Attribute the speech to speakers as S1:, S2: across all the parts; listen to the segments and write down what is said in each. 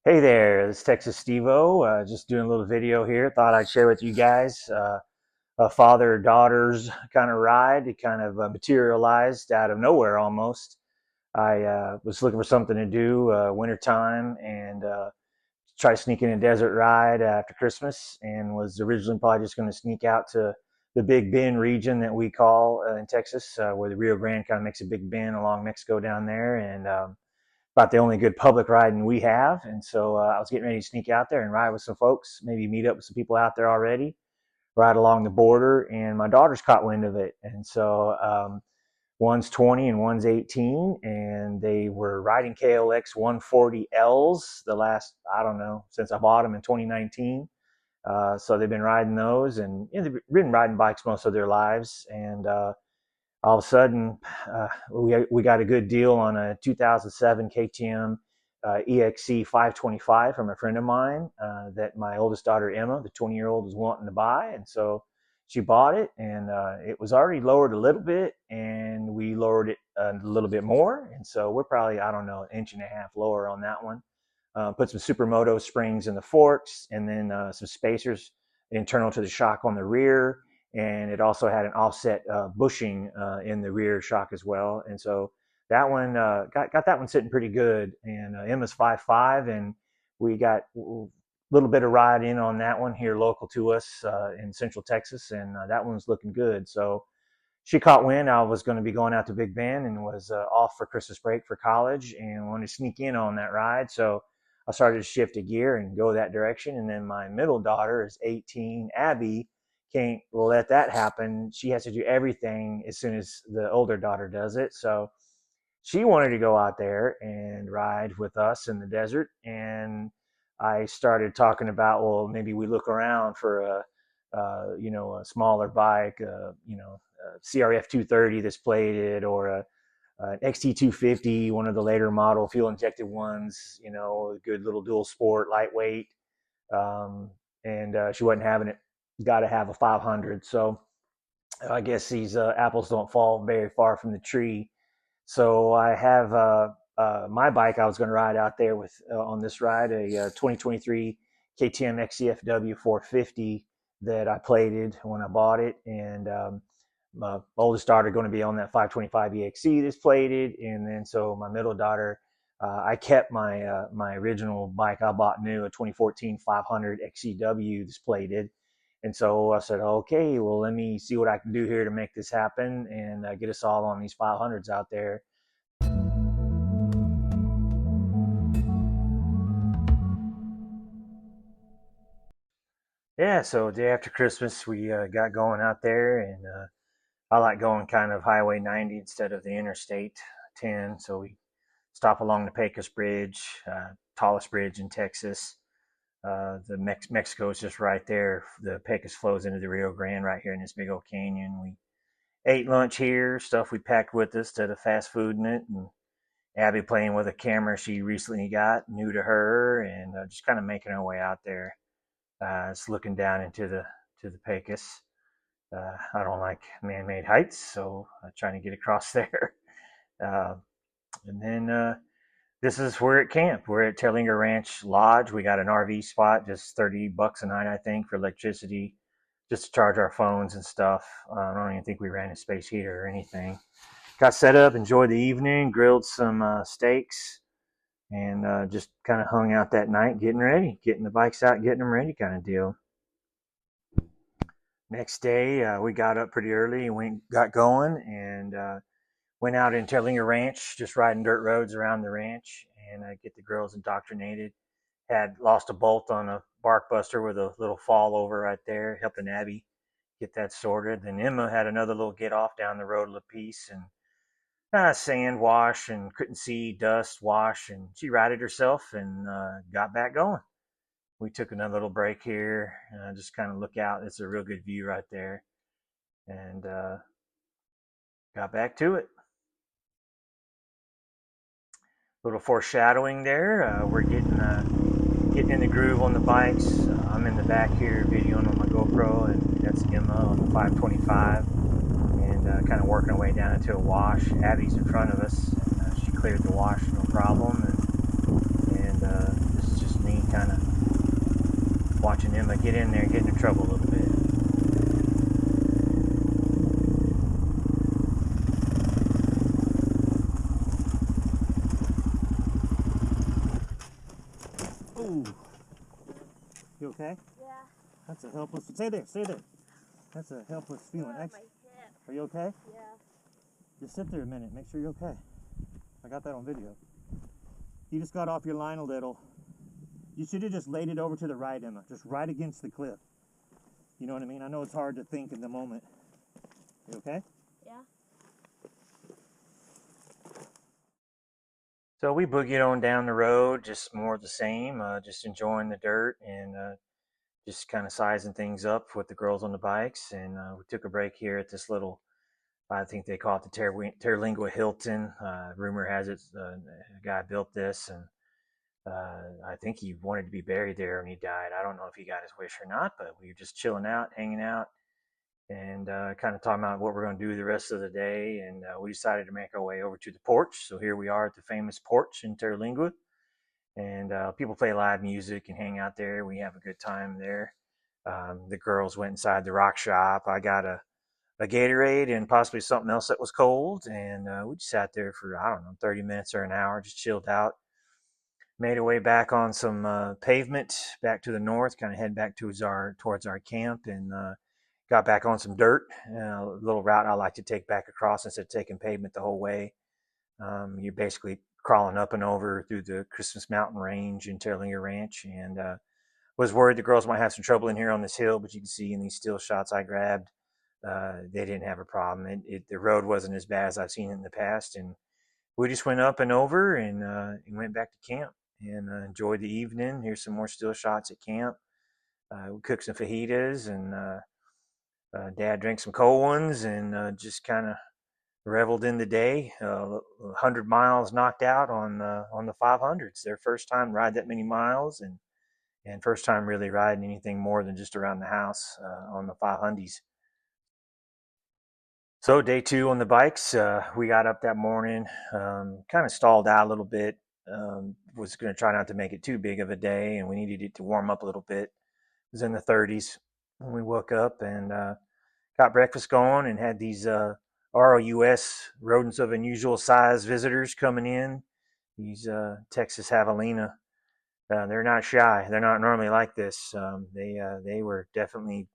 S1: Hey there, this is Texas Steve-O. Just doing a little video here. Thought I'd share with you guys a father-daughter's kind of ride. It kind of materialized out of nowhere almost. I was looking for something to do wintertime and try to sneak in a desert ride after Christmas, and was originally probably just going to sneak out to the Big Bend region that we call in Texas, where the Rio Grande kind of makes a big bend along Mexico down there. And about the only good public riding we have. And so I was getting ready to sneak out there and ride with some folks, maybe meet up with some people out there already, ride along the border. And my daughters caught wind of it. And so one's 20 and one's 18, and they were riding KLX 140Ls the last, I don't know, since I bought them in 2019. So they've been riding those, and they've been riding bikes most of their lives. And all of a sudden, we got a good deal on a 2007 KTM EXC 525 from a friend of mine that my oldest daughter Emma, the 20-year-old, was wanting to buy, and so she bought it. And it was already lowered a little bit, and we lowered it a little bit more, and so we're probably, I don't know, an inch and a half lower on that one. Put some Supermoto springs in the forks, and then some spacers internal to the shock on the rear, and it also had an offset bushing in the rear shock as well. And so that one got that one sitting pretty good. And Emma's 5'5", and we got a little bit of ride in on that one here local to us in Central Texas, and that one's looking good. So she caught wind I was going to be going out to Big Bend and was off for Christmas break for college and wanted to sneak in on that ride. So I started to shift a gear and go that direction. And then my middle daughter is 18, Abby, can't let that happen. She has to do everything as soon as the older daughter does it. So she wanted to go out there and ride with us in the desert. And I started talking about, well, maybe we look around for a smaller bike, CRF 230 that's plated, or an XT 250, one of the later model fuel injected ones, a good little dual sport, lightweight. And she wasn't having it. Got to have a 500. So I guess these apples don't fall very far from the tree. So I have my bike I was going to ride out there with on this ride, a 2023 KTM XCFW 450 that I plated when I bought it. And my oldest daughter going to be on that 525 EXC that's plated. And then so my middle daughter, I kept my original bike I bought new, a 2014 500 XCW that's plated. And so I said, okay, well, let me see what I can do here to make this happen and get us all on these 500s out there. Yeah, so day after Christmas, we got going out there, and I like going kind of Highway 90 instead of the Interstate 10. So we stop along the Pecos Bridge, tallest bridge in Texas. Mexico is just right there. The Pecos flows into the Rio Grande right here in this big old canyon. We ate lunch here, stuff we packed with us instead of fast food in it. And Abby playing with a camera she recently got, new to her, and just kind of making our way out there. It's looking down into the Pecos. I don't like man-made heights, so I'm trying to get across there. Uh, and then this is where at camp. We're at Terlinger Ranch Lodge. We got an RV spot, just $30 a night, I think, for electricity, just to charge our phones and stuff. I don't even think we ran a space heater or anything. Got set up, enjoyed the evening, grilled some steaks, and just kind of hung out that night, getting ready, getting the bikes out, getting them ready, kind of deal. Next day, we got up pretty early and got going, and went out in Terlinger Ranch, just riding dirt roads around the ranch, and get the girls indoctrinated. Had lost a bolt on a bark buster with a little fall over right there, helping Abby get that sorted. Then Emma had another little get off down the road a piece, and sand wash, and couldn't see dust wash, and she righted herself and got back going. We took another little break here, just kind of look out. It's a real good view right there, and got back to it. Little foreshadowing there. We're getting in the groove on the bikes. I'm in the back here videoing on my GoPro, and that's Emma on the 525, and kind of working our way down into a wash. Abby's in front of us, and she cleared the wash no problem, and just Emma get in there and get into trouble a little bit. Ooh. You okay?
S2: Yeah.
S1: That's a helpless. Stay there. Stay there. That's a helpless feeling.
S2: My hip.
S1: Are you okay?
S2: Yeah.
S1: Just sit there a minute. Make sure you're okay. I got that on video. You just got off your line a little. You should have just laid it over to the right, Emma. Just right against the cliff. You know what I mean? I know it's hard to think in the moment. You okay?
S2: Yeah.
S1: So we boogied on down the road, just more of the same, just enjoying the dirt and just kind of sizing things up with the girls on the bikes. And we took a break here at this little, I think they call it the Terlingua Hilton. Rumor has it a guy built this, and I think he wanted to be buried there when he died. I don't know if he got his wish or not, but we were just chilling out, hanging out, and kind of talking about what we're going to do the rest of the day. And we decided to make our way over to the porch. So here we are at the famous porch in Terlingua. And people play live music and hang out there. We have a good time there. The girls went inside the rock shop. I got a Gatorade and possibly something else that was cold. And we just sat there for, I don't know, 30 minutes or an hour, just chilled out. Made our way back on some pavement back to the north, kind of head back towards our camp, and got back on some dirt, a little route I like to take back across instead of taking pavement the whole way. You're basically crawling up and over through the Christmas Mountain Range in Terlingua Ranch, and was worried the girls might have some trouble in here on this hill, but you can see in these still shots I grabbed, they didn't have a problem. The road wasn't as bad as I've seen it in the past, and we just went up and over and went back to camp and enjoyed the evening. Here's some more still shots at camp. We cooked some fajitas, and Dad drank some cold ones, and just kind of reveled in the day. 100 miles knocked out on the 500s. Their first time ride that many miles, and first time really riding anything more than just around the house on the 500s. So day 2 on the bikes, we got up that morning, kind of stalled out a little bit. Was going to try not to make it too big of a day, and we needed it to warm up a little bit. It was in the 30s when we woke up, and got breakfast going and had these ROUS, rodents of unusual size visitors coming in. These Texas javelina. They're not shy. They're not normally like this. They were definitely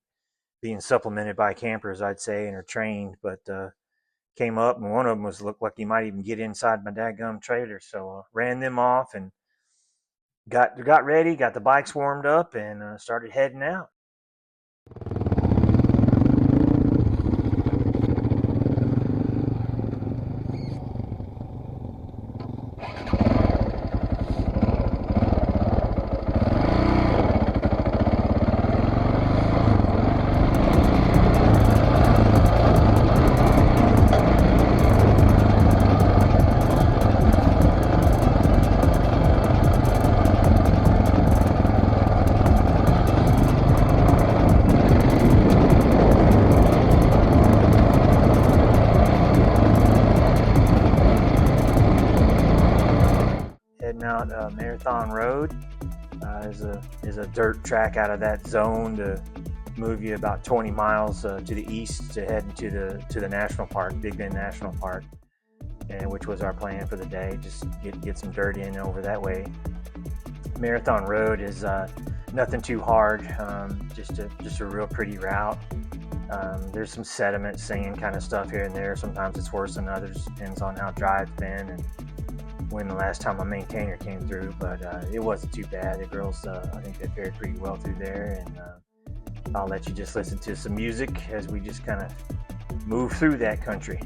S1: being supplemented by campers, I'd say, and are trained, but came up, and one of them looked like he might even get inside my dadgum trailer. So ran them off and got ready, got the bikes warmed up, and started heading out. Heading out Marathon Road is a dirt track out of that zone to move you about 20 miles to the east to head into the national park, Big Bend National Park, and which was our plan for the day. Just get some dirt in over that way. Marathon Road is nothing too hard, just a real pretty route. There's some sediment, sand kind of stuff here and there. Sometimes it's worse than others. Depends on how dry it's been and when the last time a maintainer came through, but it wasn't too bad. The girls, I think they fared pretty well through there, and I'll let you just listen to some music as we just kind of move through that country.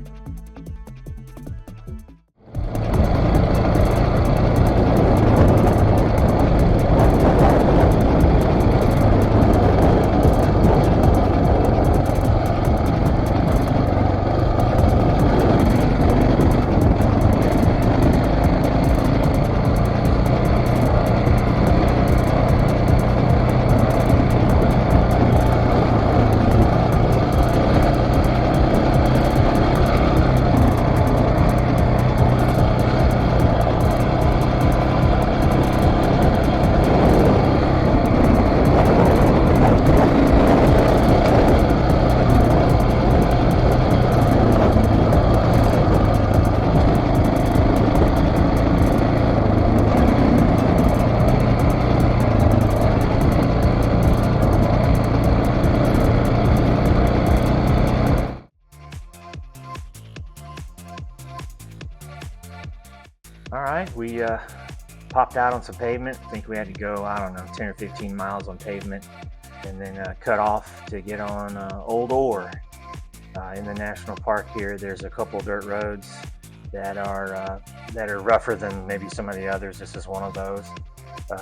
S1: we popped out on some pavement. I think we had to go, I don't know, 10 or 15 miles on pavement, and then cut off to get on Old Ore. In the national park here, there's a couple dirt roads that are rougher than maybe some of the others. This is one of those.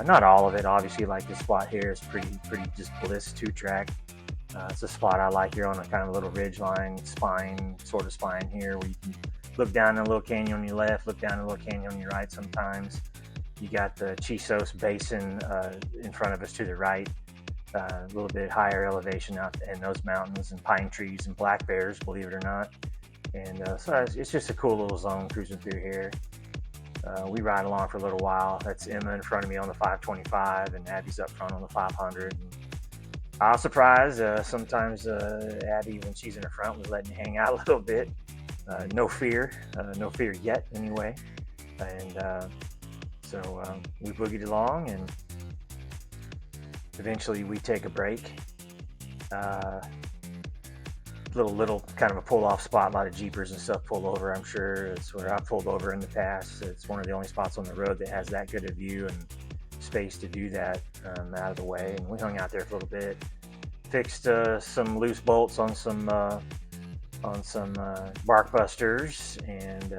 S1: Not all of it, obviously. Like this spot here is pretty just bliss 2-track. It's a spot I like here on a kind of little ridge line sort of spine here, where you can look down a little canyon on your left, look down a little canyon on your right sometimes. You got the Chisos Basin in front of us to the right, a little bit higher elevation out in those mountains, and pine trees and black bears, believe it or not. And so it's just a cool little zone cruising through here. We ride along for a little while. That's Emma in front of me on the 525, and Abby's up front on the 500. And I was surprised. Sometimes Abby, when she's in the front, was letting me hang out a little bit. No fear yet, anyway. And so we boogied along, and eventually we take a break. Little kind of a pull-off spot. A lot of Jeepers and stuff pull over, I'm sure. It's where I pulled over in the past. It's one of the only spots on the road that has that good a view and space to do that out of the way. And we hung out there for a little bit, fixed some loose bolts on some bark busters, and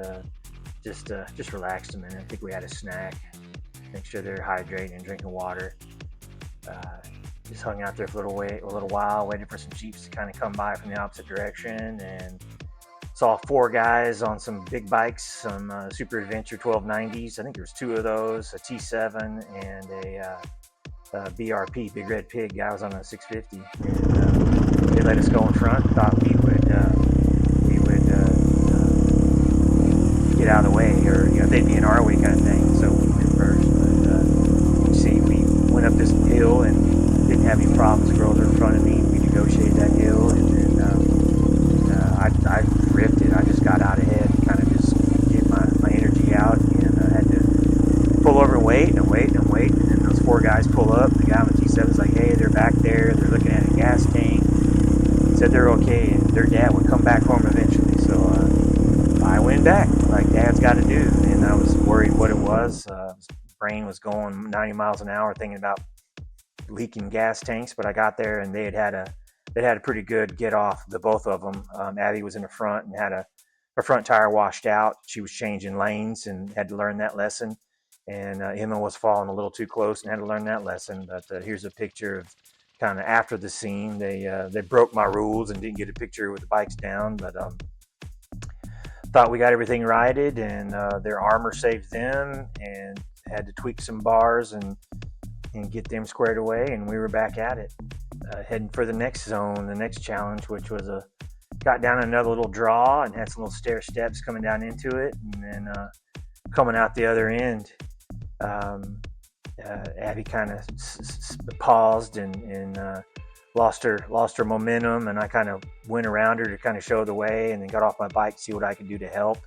S1: just relaxed a minute. I think we had a snack, make sure they're hydrating and drinking water. Just hung out there for a little while, waiting for some Jeeps to kind of come by from the opposite direction, and saw 4 guys on some big bikes, some Super Adventure 1290s. I think there's 2 of those, a T7 and a BRP, Big Red Pig. Guy was on a 650, and they let us go in front. Thought we would get out of the way, or they'd be in our way kind of thing. So we went first. But you see, we went up this hill and didn't have any problems. The girls were in front of me. We negotiated that hill, and then I drifted. I just got out ahead and kind of just get my energy out, and I had to pull over and wait. And then those 4 guys pull up. The guy on the T7 was like, "Hey, they're back there. They're looking at a gas tank." Said they're okay, and their dad would come back home eventually. So I went back, like Dad's got to do. And I was worried what it was. Brain was going 90 miles an hour, thinking about leaking gas tanks. But I got there, and they had a pretty good get off, the both of them. Abby was in the front and had her front tire washed out. She was changing lanes and had to learn that lesson. And Emma was falling a little too close and had to learn that lesson. But here's a picture of kind of after the scene. They broke my rules and didn't get a picture with the bikes down, but thought we got everything righted, and their armor saved them, and had to tweak some bars and get them squared away, and we were back at it, heading for the next zone, the next challenge, which was got down another little draw and had some little stair steps coming down into it, and then coming out the other end, Abby kind of paused and lost her momentum, and I kind of went around her to kind of show the way, and then got off my bike to see what I could do to help,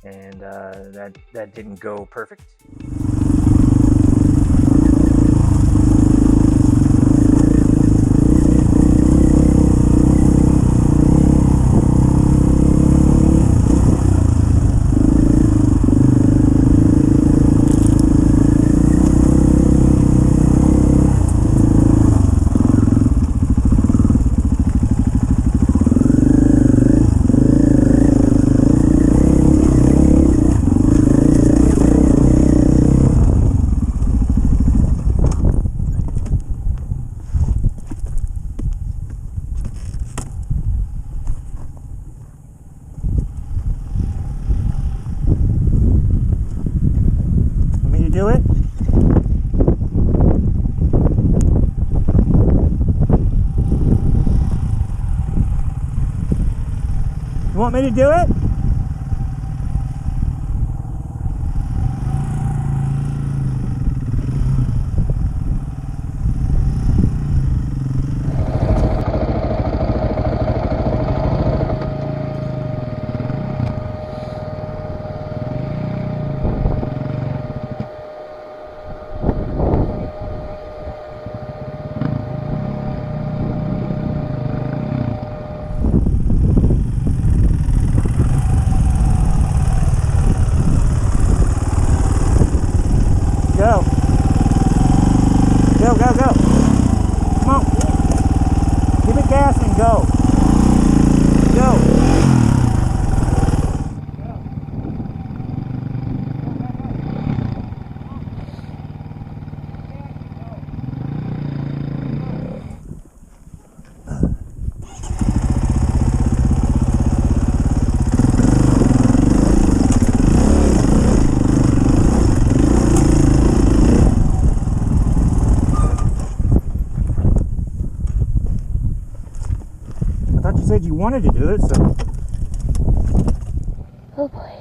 S1: and that didn't go perfect. Do it? You want me to do it? go, go. Come on. Give it gas and go. Go. I thought you said you wanted to do it, so.
S2: Oh boy.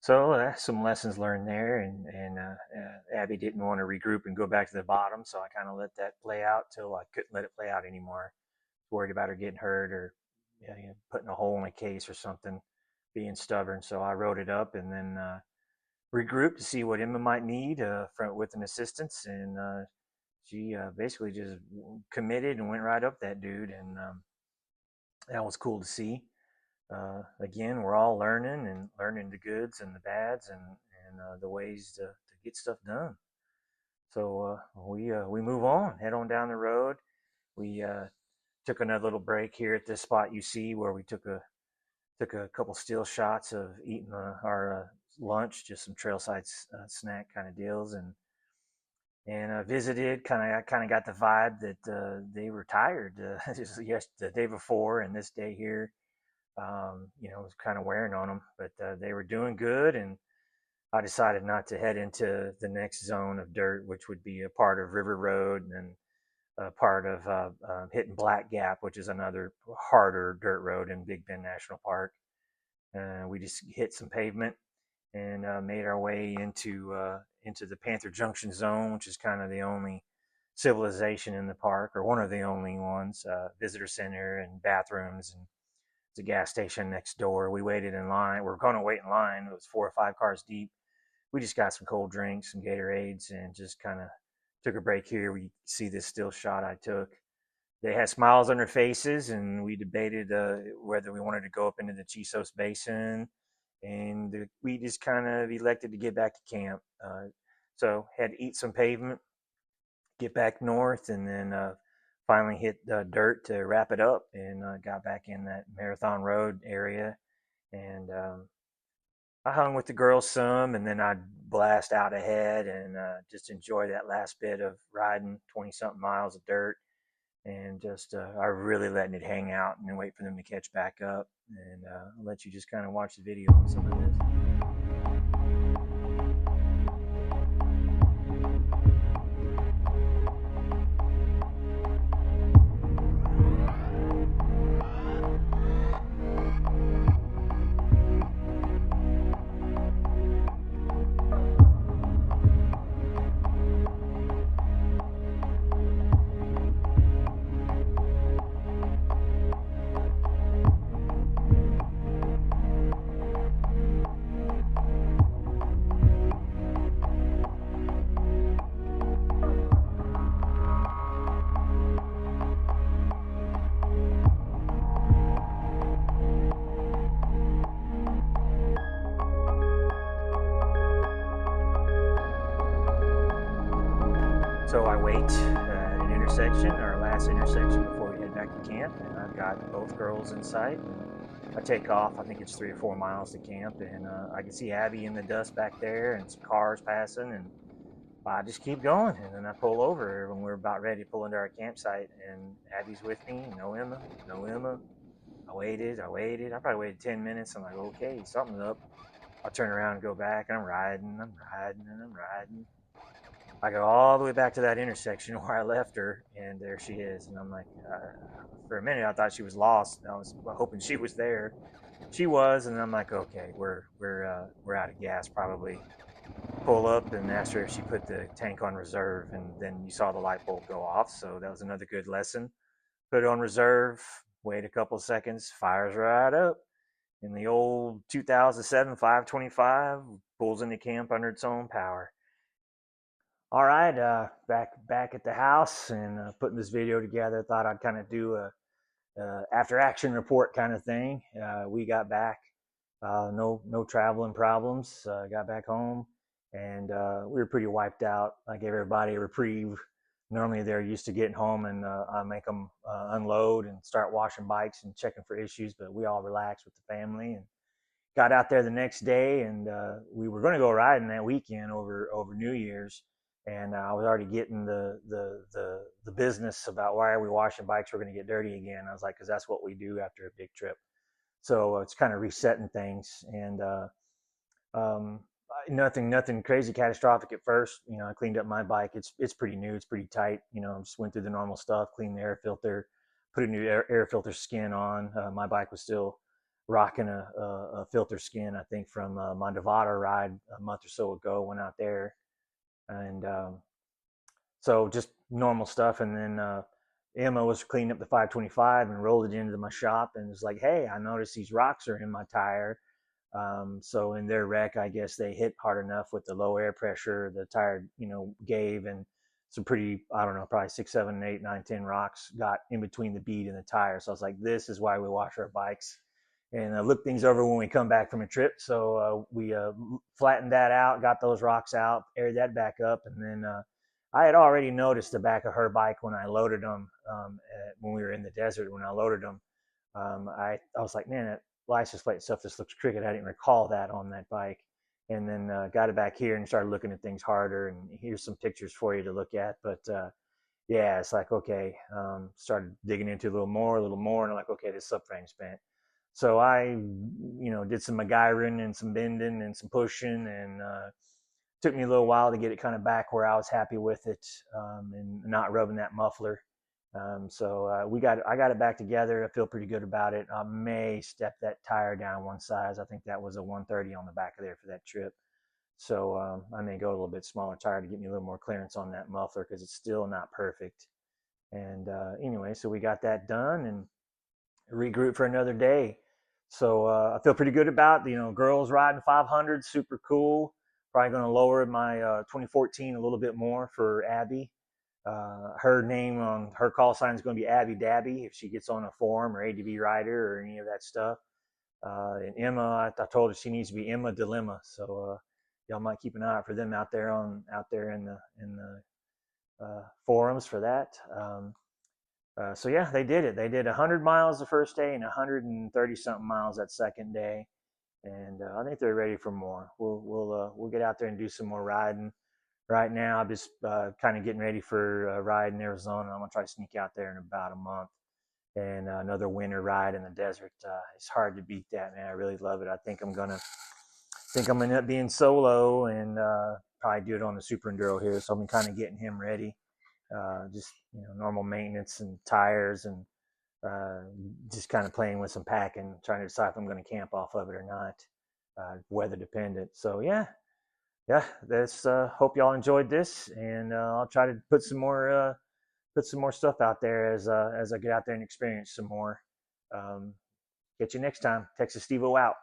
S1: So some lessons learned there, and Abby didn't want to regroup and go back to the bottom, so I kind of let that play out till I couldn't let it play out anymore. Worried about her getting hurt or putting a hole in a case or something, being stubborn. So I wrote it up and then regrouped to see what Emma might need with an assistance, and she basically just committed and went right up that dude, and that was cool to see. Again, we're all learning the goods and the bads and the ways to get stuff done. So we move on, head on down the road. We took another little break here at this spot you see where we took a couple still shots of eating our lunch, just some trailside snack kind of deals, and visited. I kind of got the vibe that they were tired. Just the day before and this day here, it was kind of wearing on them, but they were doing good, and I decided not to head into the next zone of dirt, which would be a part of River Road and a part of hitting Black Gap, which is another harder dirt road in Big Bend National Park. We just hit some pavement and made our way into the Panther Junction zone, which is kind of the only civilization in the park, or one of the only ones. Visitor center and bathrooms, and the gas station next door. We waited in line. We were going to wait in line. It was 4 or 5 cars deep. We just got some cold drinks, some Gatorades, and just kind of took a break here. We see this still shot I took. They had smiles on their faces, and we debated whether we wanted to go up into the Chisos Basin, and we just kind of elected to get back to camp. So had to eat some pavement, get back north, and then finally hit dirt to wrap it up, and got back in that Marathon Road area. And I hung with the girls some, and then I'd blast out ahead and just enjoy that last bit of riding 20 something miles of dirt, and just I really letting it hang out and then wait for them to catch back up. And I'll let you just kind of watch the video on some of this. So I wait at an intersection, our last intersection before we head back to camp, and I've got both girls in sight. I take off. I think it's 3 or 4 miles to camp, and I can see Abby in the dust back there, and some cars passing, and I just keep going. And then I pull over when we're about ready to pull into our campsite, and Abby's with me. No Emma, no Emma. I waited. I probably waited 10 minutes. I'm like, okay, something's up. I turn around and go back, and I'm riding. I I go all the way back to that intersection where I left her, and there she is. And I'm like, for a minute, I thought she was lost. I was hoping she was there. She was, and I'm like, okay, we're out of gas. Probably pull up and ask her if she put the tank on reserve, and then you saw the light bulb go off. So that was another good lesson. Put it on reserve. Wait a couple seconds. Fires right up. And the old 2007 525 pulls into camp under its own power. All right, back at the house and putting this video together. Thought I'd kind of do a after action report kind of thing. We got back, no traveling problems. Got back home, and we were pretty wiped out. I gave everybody a reprieve. Normally they're used to getting home and I make them unload and start washing bikes and checking for issues, but we all relaxed with the family and got out there the next day, and we were going to go riding that weekend over New Year's, and I was already getting the business about why are we washing bikes? We're going to get dirty again. I was like, because that's what we do after a big trip. So it's kind of resetting things, and um, nothing crazy catastrophic at first. I cleaned up my bike. It's pretty new. It's pretty tight. Just went through the normal stuff, cleaned the air filter, put a new air filter skin on. My bike was still rocking a filter skin, I think, from my Nevada ride a month or so ago. Went out there, and so just normal stuff. And then Emma was cleaning up the 525 and rolled it into my shop and was like, "Hey, I noticed these rocks are in my tire." So in their wreck, I guess they hit hard enough with the low air pressure the tire, gave, and some pretty, I don't know, probably 6, 7, 8, 9, 10 rocks got in between the bead and the tire. So I was like, this is why we wash our bikes and look things over when we come back from a trip. So we flattened that out, got those rocks out, aired that back up, and then I had already noticed the back of her bike when I loaded them when we were in the desert. When I loaded them, I was like, man, that license plate stuff just looks crooked. I didn't recall that on that bike. And then got it back here and started looking at things harder. And here's some pictures for you to look at. But yeah, it's like, okay, started digging into a little more, and I'm like, okay, this subframe's bent. So I, did some MacGyvering and some bending and some pushing, and took me a little while to get it kind of back where I was happy with it, and not rubbing that muffler. So I got it back together. I feel pretty good about it. I may step that tire down one size. I think that was a 130 on the back of there for that trip. So I may go a little bit smaller tire to get me a little more clearance on that muffler because it's still not perfect. And anyway, so we got that done and regroup for another day. So I feel pretty good about, girls riding 500, super cool. Probably going to lower my 2014 a little bit more for Abby. Her name on her call sign is going to be Abby Dabby if she gets on a forum or ADV Rider or any of that stuff. And Emma, I told her she needs to be Emma Dilemma. So y'all might keep an eye out for them out there in the forums for that. So yeah, they did it. They did 100 miles the first day and 130 something miles that second day, and I think they're ready for more. We'll get out there and do some more riding. Right now, I'm just kind of getting ready for a ride in Arizona. I'm gonna try to sneak out there in about a month, and another winter ride in the desert. It's hard to beat that, man. I really love it. I think I'm gonna end up being solo and probably do it on the Super Enduro here. So I'm kind of getting him ready. Just normal maintenance and tires and just kind of playing with some packing, trying to decide if I'm going to camp off of it or not. Weather dependent. So yeah, that's hope y'all enjoyed this, and I'll try to put some more stuff out there as I get out there and experience some more. Get you next time. Texas Steve-O out.